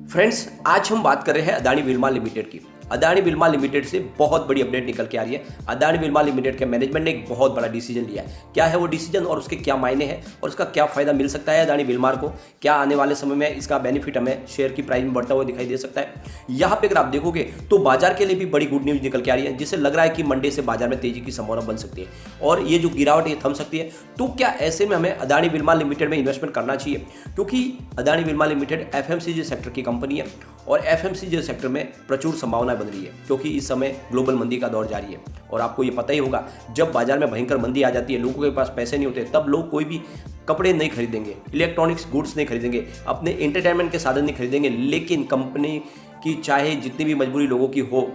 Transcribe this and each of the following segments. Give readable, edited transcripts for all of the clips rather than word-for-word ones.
Friends, आज हम बात कर रहे हैं अदानी विल्मा लिमिटेड की। अदानी विल्मा लिमिटेड से बहुत बड़ी अपडेट निकल के आ रही है। अदानी विल्मा लिमिटेड के मैनेजमेंट ने एक बहुत बड़ा डिसीजन लिया है। क्या है वो डिसीजन और उसके क्या मायने हैं और उसका क्या फायदा मिल सकता है अदानी विल्मार को? क्या आने वाले समय में इसका बेनिफिट हमें शेयर की प्राइस में बढ़ता हुआ दिखाई दे सकता है? यहाँ पे अगर आप देखोगे तो बाजार के लिए भी बड़ी गुड न्यूज निकल के आ रही है, जिससे लग रहा है कि मंडे से बाजार में तेजी की संभावना बन सकती है और ये जो गिरावट ये थम सकती है। तो क्या ऐसे में हमें अदानी विल्मा लिमिटेड में इन्वेस्टमेंट करना चाहिए? क्योंकि Adani Wilma limited FMCG sector की कंपनी है और एफएमसीजी सेक्टर में प्रचुर संभावनाएं बन रही है, क्योंकि इस समय ग्लोबल मंदी का दौर जारी है। और आपको ये पता ही होगा, जब बाजार में भयंकर मंदी आ जाती है, लोगों के पास पैसे नहीं होते, तब लोग कोई भी कपड़े नहीं खरीदेंगे, इलेक्ट्रॉनिक्स गुड्स नहीं खरीदेंगे, अपने एंटरटेनमेंट के साधन नहीं खरीदेंगे, लेकिन कंपनी की चाहे जितनी भी मजबूरी लोगों की हो,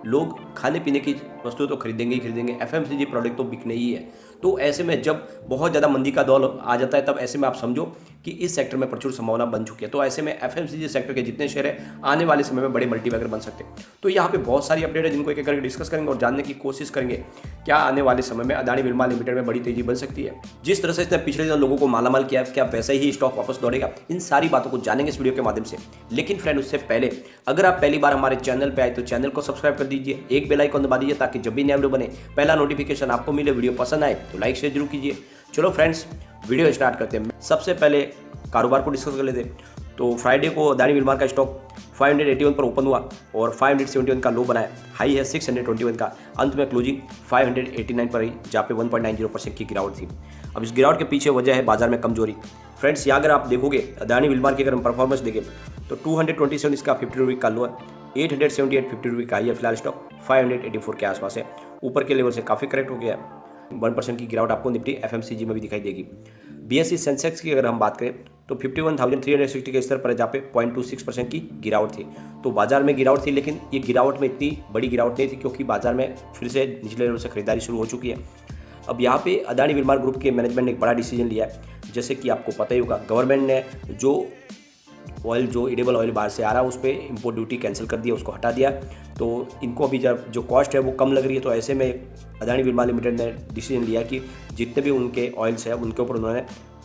लोग खाने पीने की वस्तु तो खरीदेंगे ही खरीदेंगे, एफएमसीजी प्रोडक्ट तो बिकने ही है। तो ऐसे में जब बहुत ज़्यादा मंदी का दौर आ जाता है, तब ऐसे में आप समझो कि इस सेक्टर में प्रचुर संभावना बन चुकी है। तो ऐसे में एफएमसीजी सेक्टर के जितने शेयर है, आने वाले समय में बड़े मल्टीबैगर बन सकते हैं। तो यहाँ पे बहुत सारी अपडेट है जिनको एक एक करके डिस्कस करेंगे और जानने की कोशिश करेंगे क्या आने वाले समय में अदानी विल्मा लिमिटेड में बड़ी तेजी बन सकती है। जिस तरह से इसने पिछले दिनों लोगों को मालामाल किया, क्या वैसे ही स्टॉक वापस दौड़ेगा? इन सारी बातों को जानेंगे इस वीडियो के माध्यम से। लेकिन फ्रेंड, उससे पहले अगर आप पहली बार हमारे चैनल पर आए तो चैनल को सब्सक्राइब कर दीजिए, एक बेल आइकन दबा दीजिए ताकि जब भी नया वीडियो बने पहला नोटिफिकेशन आपको मिले। वीडियो पसंद आए तो लाइक शेयर जरूर कीजिए। चलो फ्रेंड्स, वीडियो स्टार्ट करते हैं। सबसे पहले कारोबार को डिस्कस कर लेते हैं। तो फ्राइडे को अदानी विल्मार का स्टॉक 581 पर ओपन हुआ और 571 का लो बनाया, हाई है 621 का। अंत में क्लोजिंग 589 पर रही, जहाँ पे 1.90% की गिरावट थी। अब इस गिरावट के पीछे वजह है बाजार में कमजोरी। फ्रेंड्स, यहाँ अगर आप देखोगे अदानी विल्मार की अगर हम परफॉर्मेंस देखें तो 227 इसका 50 रुपये का लो है, 878 50 रुपये का हाई है। फिलहाल स्टॉक 584 के आसपास है, ऊपर के लेवल से काफ़ी करेक्ट हो गया है। 1% की गिरावट आपको निफ्टी एफएमसीजी में भी दिखाई देगी। बीएसई सेंसेक्स की अगर हम बात करें तो 51,360 के स्तर पर है, जहाँ पे 0.26% की गिरावट थी। तो बाजार में गिरावट थी, लेकिन ये गिरावट में इतनी बड़ी गिरावट नहीं थी, क्योंकि बाजार में फिर से निचले लेवल से खरीदारी शुरू हो चुकी है। अब यहाँ पे अदानी विल्मार ग्रुप के मैनेजमेंट ने एक बड़ा डिसीजन लिया है। जैसे कि आपको पता ही होगा, गवर्नमेंट ने जो एडिबल ऑयल बाहर से आ रहा है उस पर इम्पोर्ट ड्यूटी कैंसिल कर दिया, उसको हटा दिया। तो इनको अभी जब जो कॉस्ट है वो कम लग रही है। तो ऐसे में अदानी विल्मा लिमिटेड ने डिसीजन लिया कि जितने भी उनके ऑयल्स हैं उनके ऊपर उन्होंने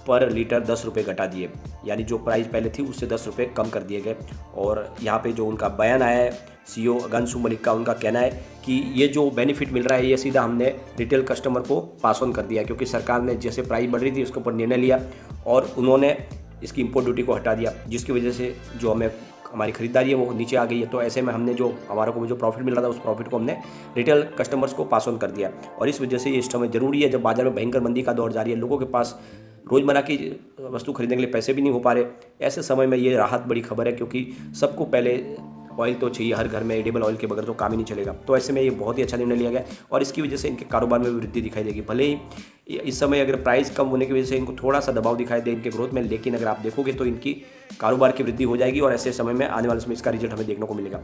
पर लीटर 10 रुपये घटा दिए, यानी जो प्राइस पहले थी उससे 10 रुपये कम कर दिए गए। और यहाँ पे जो उनका बयान आया है सीईओ गनसू मलिक का, उनका कहना है कि ये जो बेनिफिट मिल रहा है ये सीधा हमने रिटेल कस्टमर को पास ऑन कर दिया, क्योंकि सरकार ने जैसे प्राइस बढ़ रही थी उसके ऊपर निर्णय लिया और उन्होंने इसकी इंपोर्ट ड्यूटी को हटा दिया, जिसकी वजह से जो हमारी खरीदारी है वो नीचे आ गई है। तो ऐसे में हमने जो हमारे को जो प्रॉफिट मिल रहा था उस प्रॉफिट को हमने रिटेल कस्टमर्स को पास ऑन कर दिया। और इस वजह से ये इस समय ज़रूरी है, जब बाजार में भयंकर मंदी का दौर जारी है, लोगों के पास रोज़मर्रा की वस्तु खरीदने के लिए पैसे भी नहीं हो पा रहे। ऐसे समय में ये राहत बड़ी खबर है, क्योंकि सबको पहले ऑयल तो चाहिए, हर घर में एडिबल ऑयल के बगैर तो काम ही नहीं चलेगा। तो ऐसे में ये बहुत ही अच्छा निर्णय लिया गया और इसकी वजह से इनके कारोबार में भी वृद्धि दिखाई देगी। भले ही इस समय अगर प्राइस कम होने की वजह से इनको थोड़ा सा दबाव दिखाई दे इनके ग्रोथ में, लेकिन अगर आप देखोगे तो इनकी कारोबार की वृद्धि हो जाएगी और ऐसे समय में आने वाले समय इसका रिजल्ट हमें देखने को मिलेगा।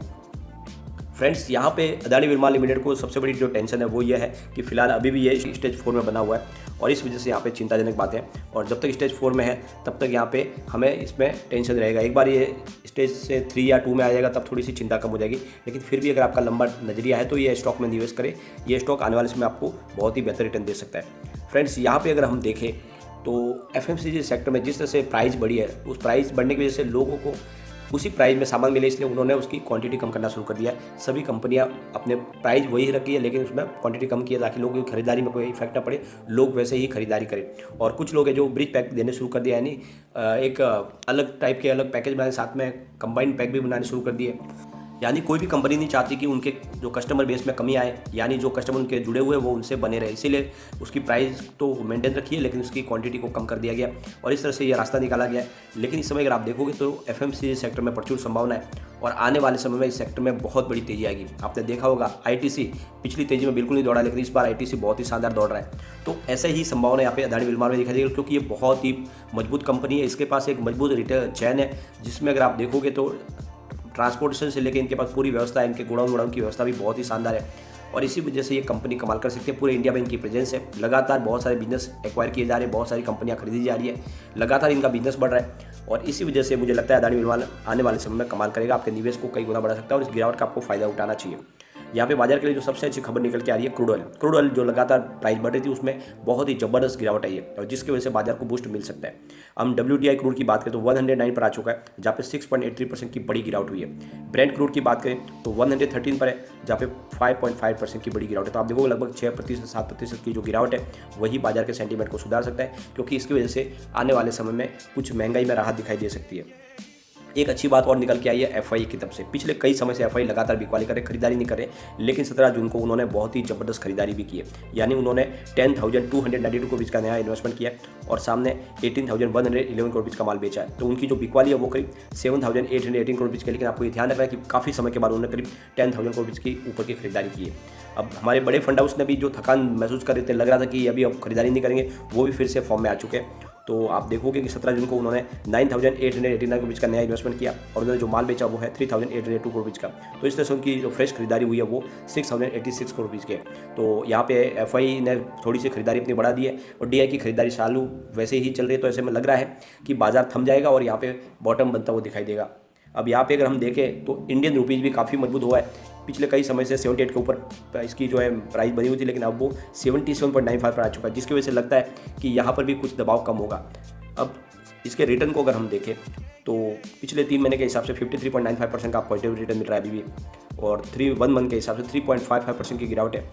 फ्रेंड्स, यहाँ पे अदानी विल्मा लिमिटेड को सबसे बड़ी जो टेंशन है वो ये है कि फिलहाल अभी भी ये स्टेज 4 में बना हुआ है और इस वजह से यहाँ पे चिंताजनक बात है। और जब तक स्टेज 4 में है तब तक यहाँ पे हमें इसमें टेंशन रहेगा। एक बार ये स्टेज से 3 या 2 में आ जाएगा तब थोड़ी सी चिंता कम हो जाएगी। लेकिन फिर भी अगर आपका लंबा नजरिया है तो ये स्टॉक में निवेश करें, ये स्टॉक आने वाले समय आपको बहुत ही बेहतर रिटर्न दे सकता है। फ्रेंड्स, यहाँ पर अगर हम देखें तो एफएमसीजी सेक्टर में जिस तरह से प्राइस बढ़ी है, उस प्राइस बढ़ने की वजह से लोगों को उसी प्राइस में सामान मिले, इसलिए उन्होंने उसकी क्वांटिटी कम करना शुरू कर दिया है। सभी कंपनियां अपने प्राइस वही रखी है, लेकिन उसमें क्वांटिटी कम की है ताकि लोगों की खरीदारी में कोई इफेक्ट ना पड़े, लोग वैसे ही खरीदारी करें। और कुछ लोग हैं जो ब्रिज पैक देने शुरू कर दिया, यानी एक अलग टाइप के अलग पैकेज बनाने, साथ में कंबाइंड पैक भी बनाने शुरू कर दिए। यानी कोई भी कंपनी नहीं चाहती कि उनके जो कस्टमर बेस में कमी आए, यानी जो कस्टमर उनके जुड़े हुए वो उनसे बने रहे, इसीलिए उसकी प्राइस तो मेंटेन रखी है लेकिन उसकी क्वांटिटी को कम कर दिया गया और इस तरह से ये रास्ता निकाला गया है। लेकिन इस समय अगर आप देखोगे तो एफएमसीजी सेक्टर में प्रचुर संभावना है और आने वाले समय में इस सेक्टर में बहुत बड़ी तेजी आएगी। आपने देखा होगा आईटीसी पिछली तेजी में बिल्कुल नहीं दौड़ा, लेकिन इस बार आईटीसी बहुत ही शानदार दौड़ रहा है। तो ऐसे ही संभावना यहाँ पे अदानी विल्मार में दिखाई देगी, क्योंकि ये बहुत ही मजबूत कंपनी है, इसके पास एक मजबूत रिटेल चैन है, जिसमें अगर आप देखोगे तो ट्रांसपोर्टेशन से लेकर इनके पास पूरी व्यवस्था है, इनके गोडाउन की व्यवस्था भी बहुत ही शानदार है और इसी वजह से ये कंपनी कमाल कर सकती है। पूरे इंडिया में इनकी प्रेजेंस है, लगातार बहुत सारे बिजनेस एक्वायर किए जा रहे हैं, बहुत सारी कंपनियां खरीदी जा रही है, लगातार इनका बिजनेस बढ़ रहा है और इसी वजह से मुझे लगता है अदानी विल्मा आने वाले समय में कमाल करेगा, आपके निवेश को कई गुना बढ़ा सकता है और इस गिरावट का आपको फायदा उठाना चाहिए। यहाँ पे बाजार के लिए जो सबसे अच्छी खबर निकल के आ रही है क्रूड ऑयल जो लगातार प्राइस बढ़ रही थी उसमें बहुत ही जबरदस्त गिरावट आई है और जिसकी वजह से बाजार को बूस्ट मिल सकता है। हम WTI क्रूड की बात करें तो 109 पर आ चुका है, जहाँ पे 6.83% की बड़ी गिरावट हुई है। ब्रेंट क्रूड की बात करें तो 113 पर है, जहाँ पे 5.5% की बड़ी गिरावट है। तो आप देखोगे लगभग 6% 7% की जो गिरावट है वही बाजार के सेंटीमेंट को सुधार सकता है, क्योंकि इसकी वजह से आने वाले समय में कुछ महंगाई में राहत दिखाई दे सकती है। एक अच्छी बात और निकल के आई है FI की तरफ से। पिछले कई समय से FI लगातार बिकवाली कर रहे, खरीदारी नहीं कर रहे, लेकिन 17 जून को उन्होंने बहुत ही ज़बरदस्त खरीदारी भी की है। यानी उन्होंने 10,292 करोड़ का नया इन्वेस्टमेंट किया है और सामने 18,111 करोड़ का माल बेचा है। तो उनकी जो बिकवाली है वो करीब 7,818 करोड़ की, लेकिन आपको ये ध्यान रखना है कि काफ़ी समय के बाद उन्होंने करीब 10,000 करोड़ की ऊपर की खरीदारी की है। अब हमारे बड़े फंड हाउस ने भी जो थकान महसूस कर रहे थे, लग रहा था कि अभी अब खरीदारी नहीं करेंगे, वो भी फिर से फॉर्म में आ चुके हैं। तो आप देखोगे कि 17 जून को उन्होंने 9,889 करोड़ का नया इन्वेस्टमेंट किया और उन्होंने जो माल बेचा वो है 3,802 करोड़ का। तो इस तरह से उनकी जो फ्रेश खरीदारी हुई है वो 6,086 करोड़ की है। तो यहाँ पे FI ने थोड़ी सी खरीदारी अपनी बढ़ा दी है और DI की खरीदारी चालू वैसे ही चल रही है। तो ऐसे में लग रहा है कि बाजार थम जाएगा और यहाँ पे बॉटम बनता हुआ दिखाई देगा। अब यहाँ पे अगर हम देखें तो इंडियन रुपीज़ भी काफ़ी मजबूत हुआ है। पिछले कई समय से 78 के ऊपर इसकी जो है प्राइस बनी हुई थी, लेकिन अब वो 77.95 पर आ चुका है, जिसकी वजह से लगता है कि यहाँ पर भी कुछ दबाव कम होगा। अब इसके रिटर्न को अगर हम देखें तो पिछले 3 महीने के हिसाब से 53.95% का पॉजिटिव रिटर्न मिल रहा है अभी भी, और 1 मंथ के हिसाब से 3.55% की गिरावट है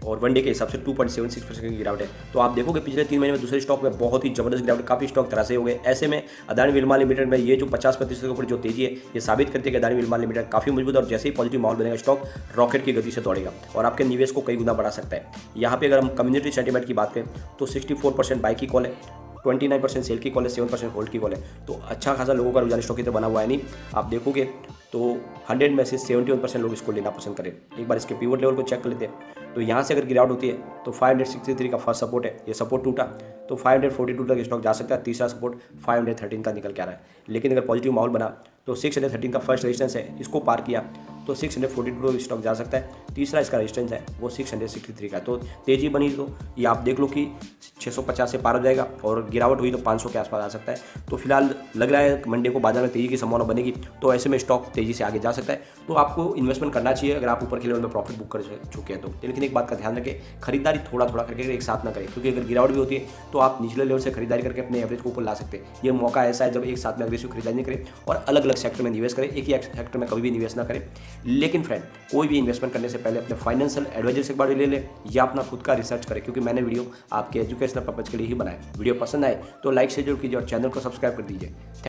और 1 डे के हिसाब से 2.76% की गिरावट है। तो आप देखोगे पिछले 3 महीने में दूसरे स्टॉक में बहुत ही जबरदस्त गिरावट, काफ़ी स्टॉक धराशायी हो गए। ऐसे में अदानी विल्मा लिमिटेड में ये जो 50% के ऊपर जो तेजी है, ये साबित करती है कि अदानी विल्मा लिमिटेड काफ़ी मजबूत है और जैसे ही पॉजिटिव माहौल बनेगा स्टॉक रॉकेट की गति से दौड़ेगा और आपके निवेश को कई गुना बढ़ा सकता है। यहाँ पे अगर हम कम्युनिटी सेंटीमेंट की बात करें तो 64% बाई की कॉल है, 29% सेल की कॉल है, 7% होल्ड की कॉल है। तो अच्छा खासा लोगों का रुझान स्टॉक की तरफ बना हुआ है। नहीं, आप देखोगे तो 100 में से 71% लोग इसको लेना पसंद करें। एक बार इसके पिवट लेवल को चेक कर लेते हैं तो यहाँ से अगर गिरावट होती है तो 563 का फर्स्ट सपोर्ट है, ये सपोर्ट टूटा तो 542 तक स्टॉक जा सकता है। तीसरा सपोर्ट 513 का निकल के आ रहा है। लेकिन अगर पॉजिटिव माहौल बना तो 613 का फर्स्ट रेजिस्टेंस है, इसको पार किया तो 642 स्टॉक जा सकता है। तीसरा इसका रेजिस्टेंस है वो 663 का। तो तेजी बनी तो ये आप देख लो कि 650 से पार हो जाएगा और गिरावट हुई तो 500 के आसपास आ सकता है। तो फिलहाल लग रहा है मंडे को बाजार में तेजी की संभावना बनेगी, तो ऐसे में स्टॉक तेजी से आगे जा सकता है। तो आपको इन्वेस्टमेंट करना चाहिए अगर आप ऊपर के लेवल में प्रॉफिट बुक कर चुके हैं तो। लेकिन एक बात का ध्यान रखें, खरीदारी थोड़ा थोड़ा करके एक साथ ना करें, क्योंकि अगर गिरावट भी होती है तो आप निचले लेवल से खरीदारी करके अपने एवरेज को ऊपर ला सकते हैं। ये मौका ऐसा है जब एक साथ में अग्रेसिव खरीदारी नहीं करें और अलग अलग सेक्टर में निवेश करें, एक ही सेक्टर में कभी भी निवेश ना करें। लेकिन फ्रेंड, कोई भी इन्वेस्टमेंट करने से पहले अपने फाइनेंशियल एडवाइजर से एक बार ले लें या अपना खुद का रिसर्च करें, क्योंकि मैंने वीडियो आपके एजुकेशनल पर्पज के लिए ही बनाया। वीडियो पसंद आए तो लाइक शेयर जरूर कीजिए और चैनल को सब्सक्राइब कर दीजिए।